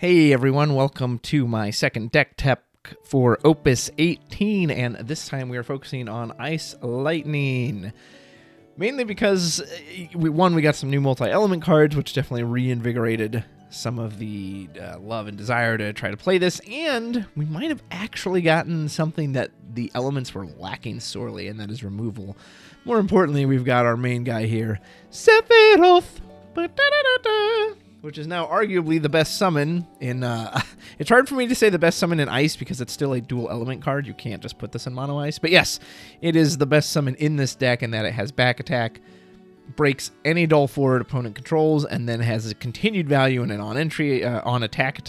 Hey everyone, welcome to my second deck tech for Opus 18, and this time we are focusing on Ice Lightning. Mainly because, we got some new multi-element cards, which definitely reinvigorated some of the love and desire to try to play this, and we might have actually gotten something that the elements were lacking sorely, and that is removal. More importantly, we've got our main guy here, Sephiroth, which is now arguably the best summon in... it's hard for me to say the best summon in Ice because it's still a dual element card. You can't just put this in mono Ice. But yes, it is the best summon in this deck in that it has back attack, breaks any dull forward opponent controls, and then has a continued value in an on-entry, on-attack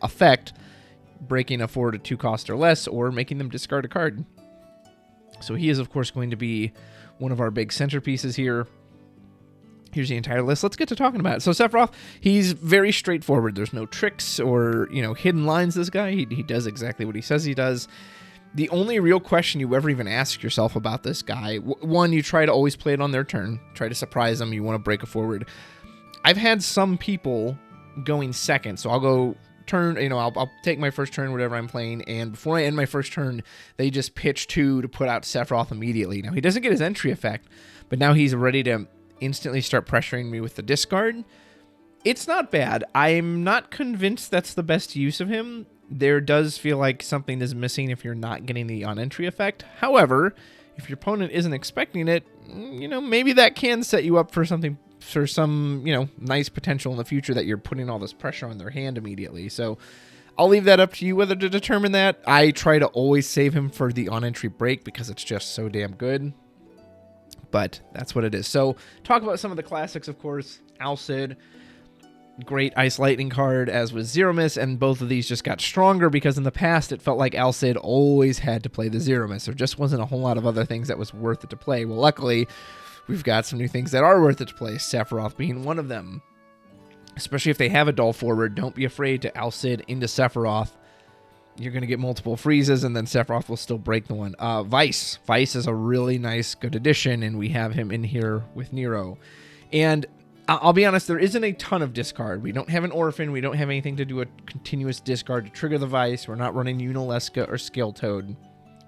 effect, breaking a forward to 2 cost or less, or making them discard a card. So he is, of course, going to be one of our big centerpieces here. Here's the entire list. Let's get to talking about it. So Sephiroth, he's very straightforward. There's no tricks or, hidden lines. This guy, he does exactly what he says he does. The only real question you ever even ask yourself about this guy, one, you try to always play it on their turn. Try to surprise them. You want to break a forward. I've had some people going second, so I'll go turn, I'll take my first turn, whatever I'm playing, and before I end my first turn, they just pitch 2 to put out Sephiroth immediately. Now, he doesn't get his entry effect, but now he's ready to instantly start pressuring me with the discard. It's not bad. I'm not convinced that's the best use of him. There does feel like something is missing if you're not getting the on-entry effect. However, if your opponent isn't expecting it, maybe that can set you up for something, for some, nice potential in the future that you're putting all this pressure on their hand immediately. So I'll leave that up to you whether to determine that. I try to always save him for the on-entry break because it's just so damn good. But that's what it is. So, talk about some of the classics, of course. Alcid, great Ice Lightning card, as was Zero Miss, and both of these just got stronger because in the past it felt like Alcid always had to play the Zero Miss. There just wasn't a whole lot of other things that was worth it to play. Well, luckily, we've got some new things that are worth it to play, Sephiroth being one of them. Especially if they have a dull forward, don't be afraid to Alcid into Sephiroth. You're going to get multiple freezes, and then Sephiroth will still break the one. Vice. Vice is a really nice, good addition, and we have him in here with Nero. And I'll be honest, there isn't a ton of discard. We don't have an Orphan. We don't have anything to do a continuous discard to trigger the Vice. We're not running Unalesca or Scale Toad.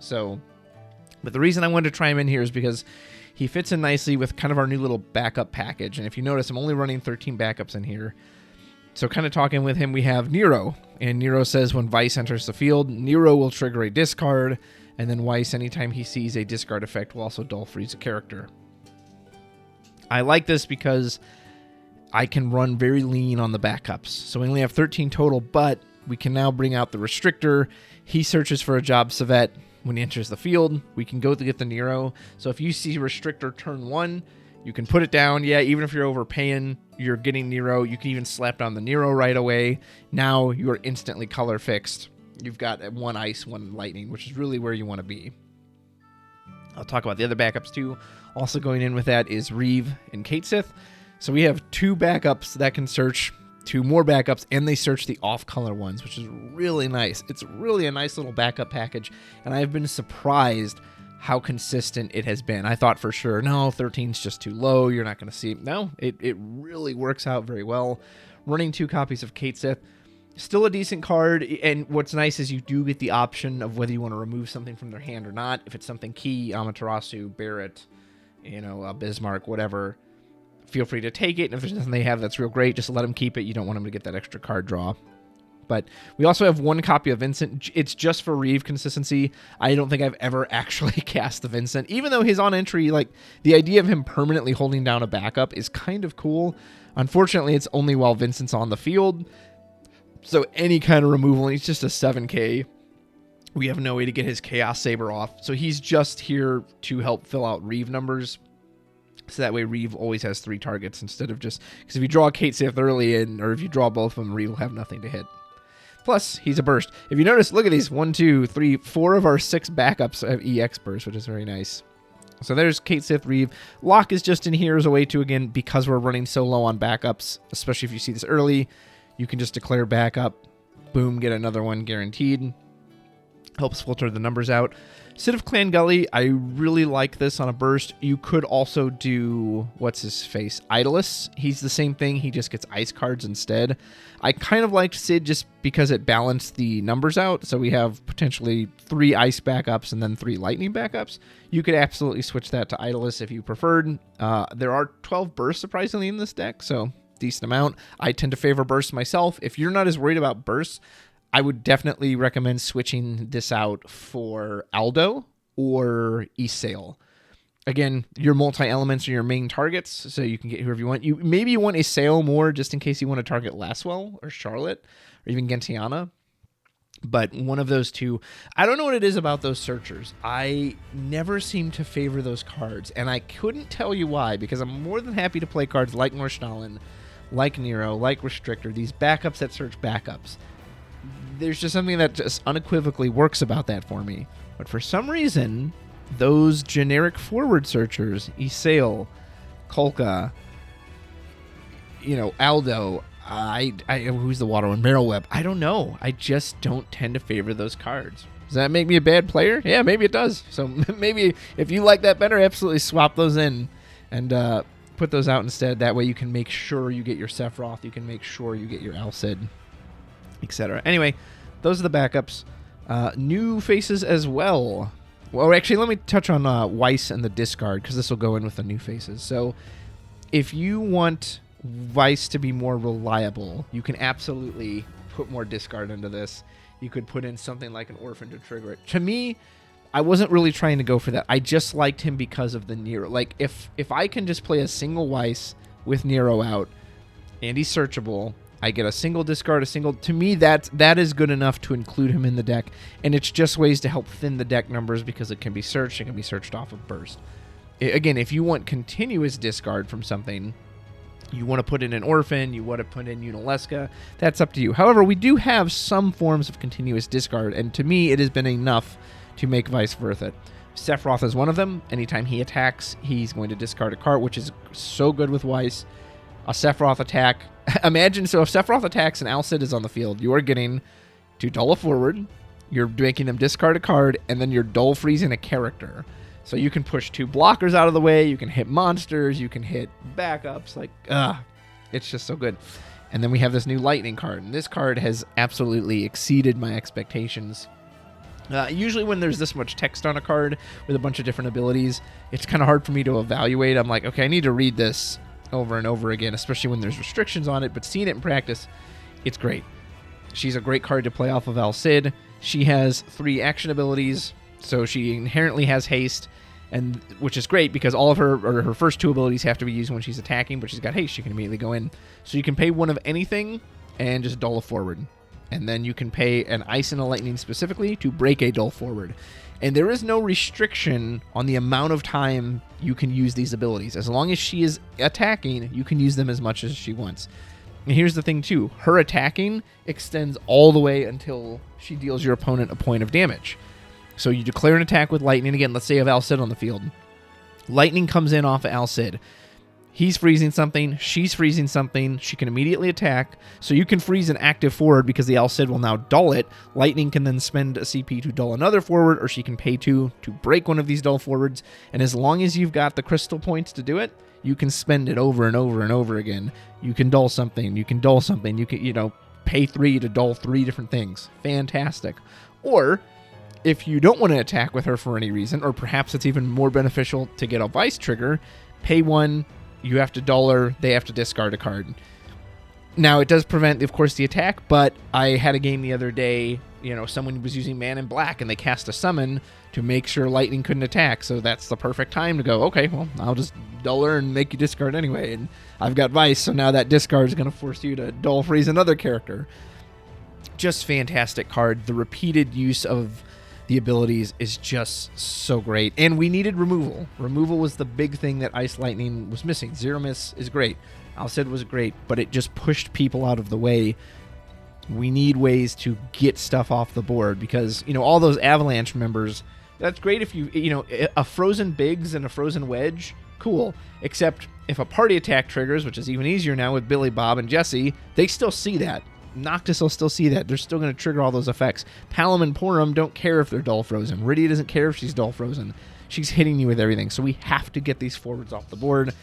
But the reason I wanted to try him in here is because he fits in nicely with kind of our new little backup package. And if you notice, I'm only running 13 backups in here. So kind of talking with him, we have Nero. And Nero says when Vice enters the field, Nero will trigger a discard. And then Vice, anytime he sees a discard effect, will also dull freeze a character. I like this because I can run very lean on the backups. So we only have 13 total, but we can now bring out the Restrictor. He searches for a Job Civet. When he enters the field, we can go to get the Nero. So if you see Restrictor turn 1, you can put it down. Yeah, even if you're overpaying, you're getting Nero. You can even slap down the Nero right away. Now you are instantly color fixed. You've got 1 Ice, 1 Lightning, which is really where you want to be. I'll talk about the other backups too. Also going in with that is Reeve and Kate Sith. So we have 2 backups that can search, 2 more backups, and they search the off-color ones, which is really nice. It's really a nice little backup package, and I've been surprised how consistent it has been. I thought for sure, no, 13's just too low. You're not going to see it. No, it really works out very well. Running 2 copies of Kate Sith, still a decent card. And what's nice is you do get the option of whether you want to remove something from their hand or not. If it's something key, Amaterasu, Barrett, Bismarck, whatever, feel free to take it. And if there's nothing they have that's real great, just let them keep it. You don't want them to get that extra card draw. But we also have 1 copy of Vincent. It's just for Reeve consistency. I don't think I've ever actually cast the Vincent. Even though his on-entry, the idea of him permanently holding down a backup is kind of cool. Unfortunately, it's only while Vincent's on the field. So any kind of removal, and he's just a 7k. We have no way to get his Chaos Saber off. So he's just here to help fill out Reeve numbers. So that way Reeve always has 3 targets instead of just... Because if you draw Kate Sith early, or if you draw both of them, Reeve will have nothing to hit. Plus, he's a burst. If you notice, look at these. 1, 2, 3, 4 of our 6 backups have EX burst, which is very nice. So there's Kate Sith, Reeve. Lock is just in here as a way to, again, because we're running so low on backups, especially if you see this early, you can just declare backup. Boom, get another one guaranteed. Helps filter the numbers out. Cid of Clan Gully, I really like this on a burst. You could also do, what's his face, Idolus. He's the same thing, he just gets ice cards instead. I kind of liked Cid just because it balanced the numbers out, so we have potentially 3 ice backups and then 3 lightning backups. You could absolutely switch that to Idolus if you preferred. There are 12 bursts surprisingly in this deck, so decent amount. I tend to favor bursts myself. If you're not as worried about bursts, I would definitely recommend switching this out for Aldo or Isail. Again, your multi-elements are your main targets, so you can get whoever you want. Maybe you want Isail more just in case you want to target Laswell or Charlotte or even Gentiana. But one of those two, I don't know what it is about those searchers. I never seem to favor those cards, and I couldn't tell you why, because I'm more than happy to play cards like Norshnalen, like Nero, like Restrictor, these backups that search backups. There's just something that just unequivocally works about that for me. But for some reason, those generic forward searchers, Isail, Kolka, Aldo, who's the water one? Marrowweb. I don't know. I just don't tend to favor those cards. Does that make me a bad player? Yeah, maybe it does. So maybe if you like that better, absolutely swap those in and put those out instead. That way you can make sure you get your Sephiroth. You can make sure you get your Alcid, etc. Anyway, those are the backups. New faces as well. Well, actually, let me touch on Weiss and the discard, because this will go in with the new faces. So if you want Weiss to be more reliable, you can absolutely put more discard into this. You could put in something like an Orphan to trigger it. To me, I wasn't really trying to go for that. I just liked him because of the Nero. Like, if I can just play a single Weiss with Nero out, and he's searchable, I get a single discard, to me, that is good enough to include him in the deck, and it's just ways to help thin the deck numbers because it can be searched off of burst. Again, if you want continuous discard from something, you want to put in an Orphan, you want to put in Unalesca, that's up to you. However, we do have some forms of continuous discard, and to me, it has been enough to make Weiss worth it. Sephiroth is one of them. Anytime he attacks, he's going to discard a card, which is so good with Weiss. A Sephiroth attack. Imagine, so if Sephiroth attacks and Alcid is on the field, you are getting to dull a forward, you're making them discard a card, and then you're dull freezing a character. So you can push 2 blockers out of the way, you can hit monsters, you can hit backups, it's just so good. And then we have this new lightning card, and this card has absolutely exceeded my expectations. Usually when there's this much text on a card with a bunch of different abilities, it's kind of hard for me to evaluate. I'm like, okay, I need to read this over and over again, especially when there's restrictions on it, but seeing it in practice, it's great. She's a great card to play off of Alcid. She has 3 action abilities, so she inherently has haste, and which is great because all of her first 2 abilities have to be used when she's attacking, but she's got haste. She can immediately go in. So you can pay one of anything and just dull a forward. And then you can pay an Ice and a Lightning specifically to break a dull forward. And there is no restriction on the amount of time you can use these abilities. As long as she is attacking, you can use them as much as she wants. And here's the thing too, her attacking extends all the way until she deals your opponent a point of damage. So you declare an attack with Lightning. Again, let's say you have Alcid on the field. Lightning comes in off of Alcid. He's freezing something, she's freezing something, she can immediately attack, so you can freeze an active forward because the Alcid will now dull it. Lightning can then spend a CP to dull another forward, or she can pay 2 to break one of these dull forwards, and as long as you've got the crystal points to do it, you can spend it over and over and over again. You can dull something, you can pay 3 to dull 3 different things. Fantastic. Or, if you don't want to attack with her for any reason, or perhaps it's even more beneficial to get a Weiss trigger, pay 1, you have to dull her, they have to discard a card. Now, it does prevent, of course, the attack, but I had a game the other day, someone was using Man in Black, and they cast a summon to make sure Lightning couldn't attack, so that's the perfect time to go, okay, well, I'll just dull her and make you discard anyway, and I've got Weiss, so now that discard is going to force you to dull freeze another character. Just fantastic card. The repeated use of the abilities is just so great. And we needed removal. Removal was the big thing that Ice Lightning was missing. Zero Miss is great. Alcid was great, but it just pushed people out of the way. We need ways to get stuff off the board because, all those Avalanche members, that's great if a Frozen Biggs and a Frozen Wedge, cool. Except if a party attack triggers, which is even easier now with Billy, Bob, and Jesse, they still see that. Noctis will still see that. They're still going to trigger all those effects. Palom and Porum don't care if they're dull frozen. Rydia doesn't care if she's dull frozen. She's hitting you with everything. So we have to get these forwards off the board.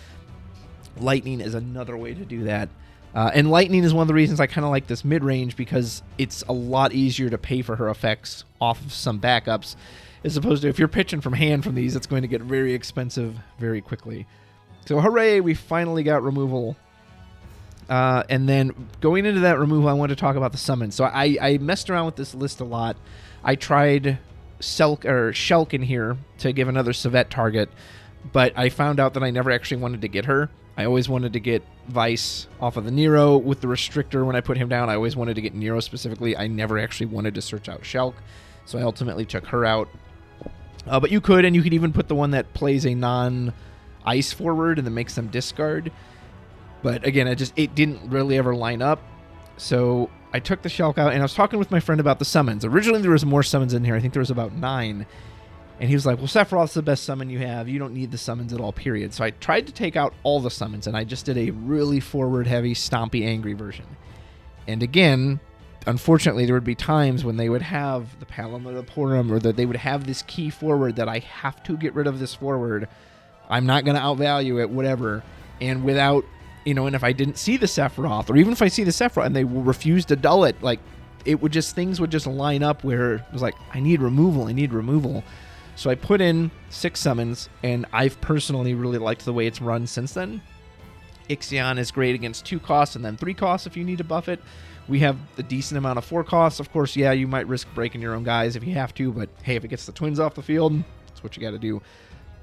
Lightning is another way to do that. And Lightning is one of the reasons I kind of like this mid-range, because it's a lot easier to pay for her effects off of some backups, as opposed to if you're pitching from hand from these, it's going to get very expensive very quickly. So hooray, we finally got removal. And then going into that removal, I want to talk about the summons. So I messed around with this list a lot. I tried Shulk in here to give another Sivette target, but I found out that I never actually wanted to get her. I always wanted to get Vice off of the Nero with the Restrictor when I put him down. I always wanted to get Nero specifically. I never actually wanted to search out Shulk, so I ultimately took her out. But you could, and you could even put the one that plays a non-ice forward and then makes them discard. But again, it didn't really ever line up. So I took the Shulk out, and I was talking with my friend about the summons. Originally, there was more summons in here. I think there was about 9. And he was like, well, Sephiroth's the best summon you have. You don't need the summons at all, period. So I tried to take out all the summons, and I just did a really forward-heavy, stompy, angry version. And again, unfortunately, there would be times when they would have the Palom or the Porum, or that they would have this key forward that I have to get rid of this forward. I'm not going to outvalue it, whatever. And without, and if I didn't see the Sephiroth, or even if I see the Sephiroth and they will refuse to dull it, like, things would just line up where it was like, I need removal. So I put in 6 summons, and I've personally really liked the way it's run since then. Ixion is great against 2 costs and then 3 costs if you need to buff it. We have a decent amount of 4 costs. Of course, yeah, you might risk breaking your own guys if you have to, but hey, if it gets the twins off the field, that's what you got to do.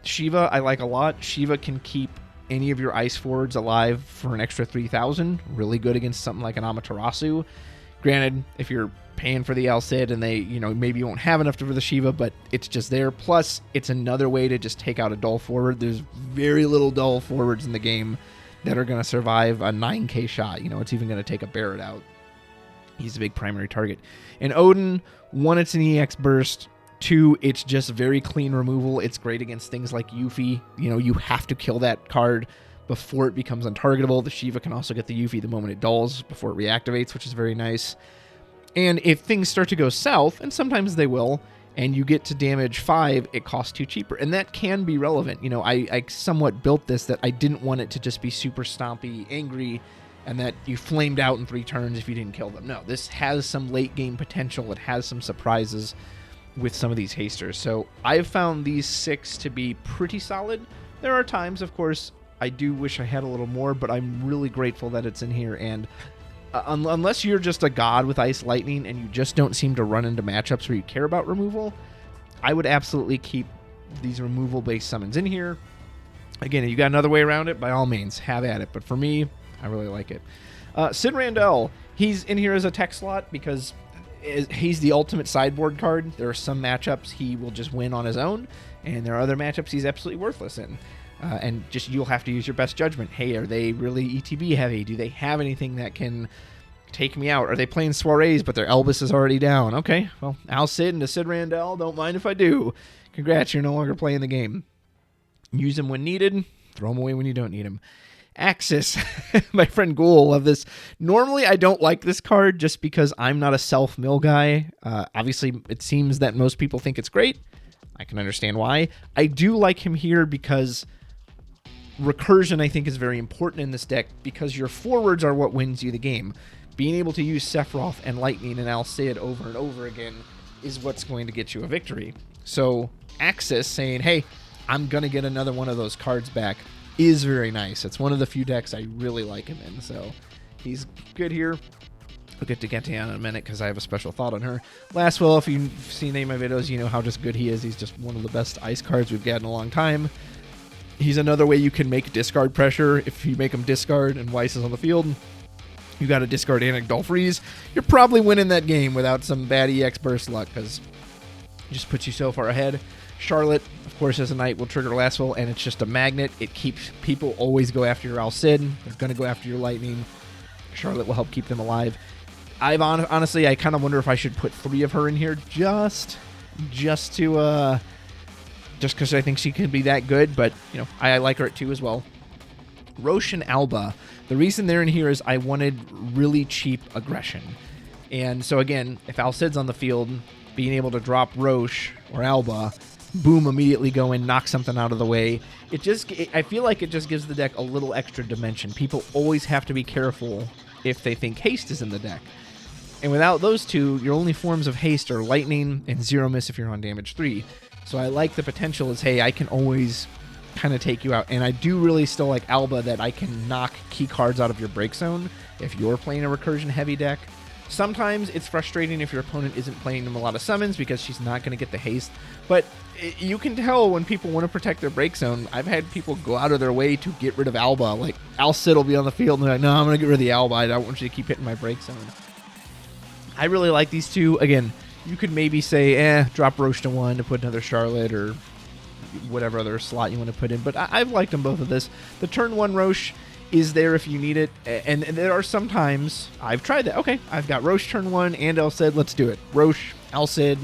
Shiva, I like a lot. Shiva can keep any of your ice forwards alive for an extra 3,000. Really good against something like an Amaterasu. Granted, if you're paying for the El Cid and they, maybe you won't have enough for the Shiva, but it's just there. Plus, it's another way to just take out a dull forward. There's very little dull forwards in the game that are going to survive a 9k shot. It's even going to take a Barret out. He's a big primary target. And Odin, 1, it's an EX burst. 2, it's just very clean removal. It's great against things like Yuffie. You have to kill that card before it becomes untargetable. The Shiva can also get the Yuffie the moment it dulls before it reactivates, which is very nice. And if things start to go south, and sometimes they will, and you get to damage 5, it costs 2 cheaper. And that can be relevant. I somewhat built this that I didn't want it to just be super stompy, angry, and that you flamed out in 3 turns if you didn't kill them. No, this has some late game potential. It has some surprises with some of these hasters. So I've found these 6 to be pretty solid. There are times, of course, I do wish I had a little more, but I'm really grateful that it's in here. And unless you're just a god with Ice Lightning and you just don't seem to run into matchups where you care about removal, I would absolutely keep these removal-based summons in here. Again, if you got another way around it, by all means, have at it. But for me, I really like it. Sid Randell, he's in here as a tech slot because he's the ultimate sideboard card. There are some matchups he will just win on his own, and there are other matchups he's absolutely worthless in. And just you'll have to use your best judgment. Hey, are they really ETB heavy? Do they have anything that can take me out? Are they playing soirees, but their Elvis is already down? Okay, well, Al Cid into Sid Randell, don't mind if I do. Congrats, you're no longer playing the game. Use them when needed, throw them away when you don't need them. Axis, my friend Ghoul, love this. Normally, I don't like this card just because I'm not a self-mill guy. Obviously, it seems that most people think it's great. I can understand why. I do like him here because recursion, I think, is very important in this deck because your forwards are what wins you the game. Being able to use Sephiroth and Lightning and Al Cid over and over again is what's going to get you a victory. So Axis saying, hey, I'm going to get another one of those cards back is very nice. It's one of the few decks I really like him in, so he's good here. We'll get to Gentiana in a minute because I have a special thought on her. Lastwell, if you've seen any of my videos, you know how just good he is. He's just one of the best ice cards we've got in a long time. He's another way you can make discard pressure. If you make him discard and Weiss is on the field, you got to discard Anecdotal Freeze. You're probably winning that game without some bad EX burst luck because it just puts you so far ahead. Charlotte, of course, as a knight, will trigger Lastwell, and it's just a magnet. It keeps people always go after your Al Cid. They're going to go after your Lightning. Charlotte will help keep them alive. Honestly, I kind of wonder if I should put 3 of her in here just because I think she can be that good. But I like her at 2 as well. Roche and Alba, the reason they're in here is I wanted really cheap aggression. And so again, if Alcid's on the field, being able to drop Roche or Alba, boom, immediately go in, knock something out of the way. I feel like it just gives the deck a little extra dimension. People always have to be careful if they think haste is in the deck. And without those two, your only forms of haste are lightning and zero miss if you're on damage 3. So I like the potential as, hey, I can always kind of take you out. And I do really still like Alba, that I can knock key cards out of your break zone if you're playing a recursion heavy deck. Sometimes it's frustrating if your opponent isn't playing them a lot of summons because she's not going to get the haste. But you can tell when people want to protect their break zone. I've had people go out of their way to get rid of Alba. Like, Alcid will be on the field and they're like, no, I'm going to get rid of the Alba. I don't want you to keep hitting my break zone. I really like these two. Again, you could maybe say, drop Roche to 1 to put another Charlotte or whatever other slot you want to put in. But I've liked them both of this. The turn 1 Roche is there if you need it. And there are some times I've tried that. Okay, I've got Roche turn 1 and Alcid. Let's do it. Roche, Alcid,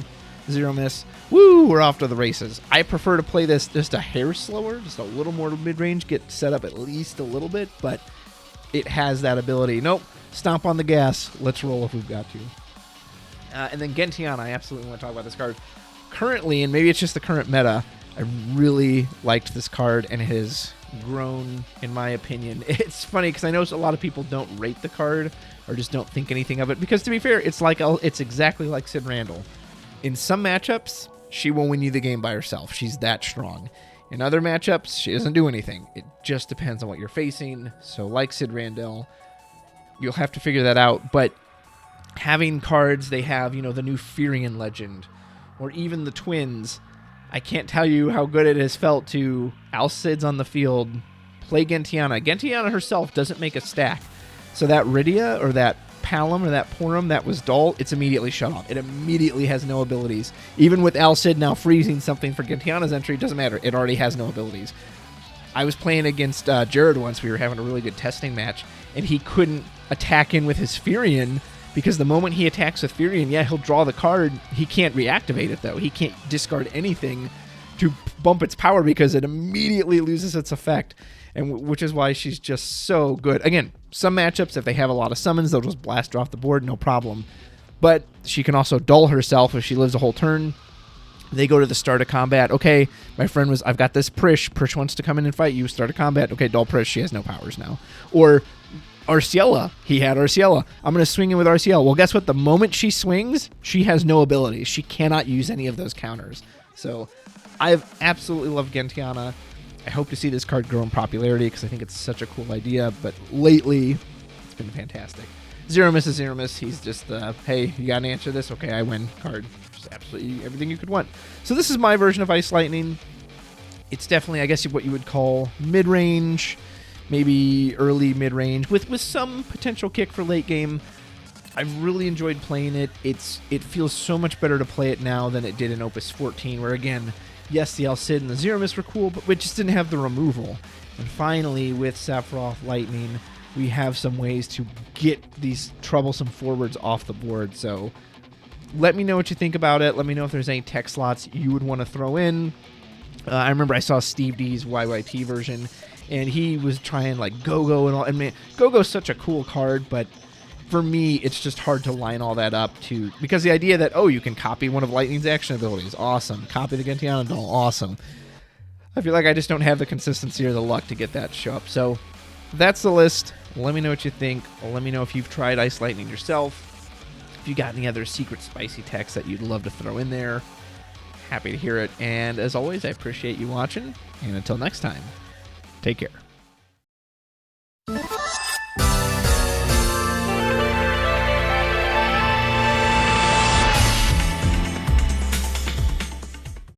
zero miss. Woo, we're off to the races. I prefer to play this just a hair slower, just a little more mid-range, get set up at least a little bit, but it has that ability. Nope, stomp on the gas. Let's roll if we've got to. And then Gentiana, I absolutely want to talk about this card. Currently, and maybe it's just the current meta, I really liked this card, and it has grown, in my opinion. It's funny because I know a lot of people don't rate the card or just don't think anything of it, because to be fair, it's exactly like Sid Randall. In some matchups, she will win you the game by herself. She's that strong. In other matchups, she doesn't do anything. It just depends on what you're facing. So like Sid Randall, you'll have to figure that out. But having cards, they have, the new Furion Legend, or even the Twins. I can't tell you how good it has felt to Alcid's on the field, play Gentiana. Gentiana herself doesn't make a stack. So that Rydia or that Palom or that Porum that was dull, it's immediately shut off. It immediately has no abilities. Even with Alcid now freezing something for Gentiana's entry, it doesn't matter. It already has no abilities. I was playing against Jared once. We were having a really good testing match, and he couldn't attack in with his Furion because the moment he attacks with Furion, he'll draw the card. He can't reactivate it, though. He can't discard anything to bump its power because it immediately loses its effect, and which is why she's just so good. Again, some matchups, if they have a lot of summons, they'll just blast her off the board, no problem. But she can also dull herself if she lives a whole turn. They go to the start of combat. Okay, my friend I've got this Prish. Prish wants to come in and fight you. Start of combat. Okay, dull Prish. She has no powers now. Or Arciella. He had Arciella. I'm going to swing in with Arciella. Well, guess what? The moment she swings, she has no abilities. She cannot use any of those counters. So I've absolutely loved Gentiana. I hope to see this card grow in popularity because I think it's such a cool idea. But lately, it's been fantastic. Zero miss is zero miss. He's just the, hey, you got to answer this? Okay, I win card. Just absolutely everything you could want. So this is my version of Ice Lightning. It's definitely, I guess, what you would call mid-range, maybe early mid-range, with some potential kick for late game. I've really enjoyed playing it. It feels so much better to play it now than it did in Opus 14, where, again, yes, the Alcid and the Zero Miss were cool, but we just didn't have the removal. And finally, with Sephiroth Lightning, we have some ways to get these troublesome forwards off the board. So let me know what you think about it. Let me know if there's any tech slots you would want to throw in. I remember I saw Steve D's YYT version, and he was trying like Go-Go and all. I mean, Go-Go's such a cool card, but for me, it's just hard to line all that up because the idea that, you can copy one of Lightning's action abilities, awesome. Copy the Gentiana doll, awesome. I feel like I just don't have the consistency or the luck to get that to show up. So that's the list. Let me know what you think. Let me know if you've tried Ice Lightning yourself. If you got any other secret spicy techs that you'd love to throw in there, happy to hear it. And as always, I appreciate you watching. And until next time, take care.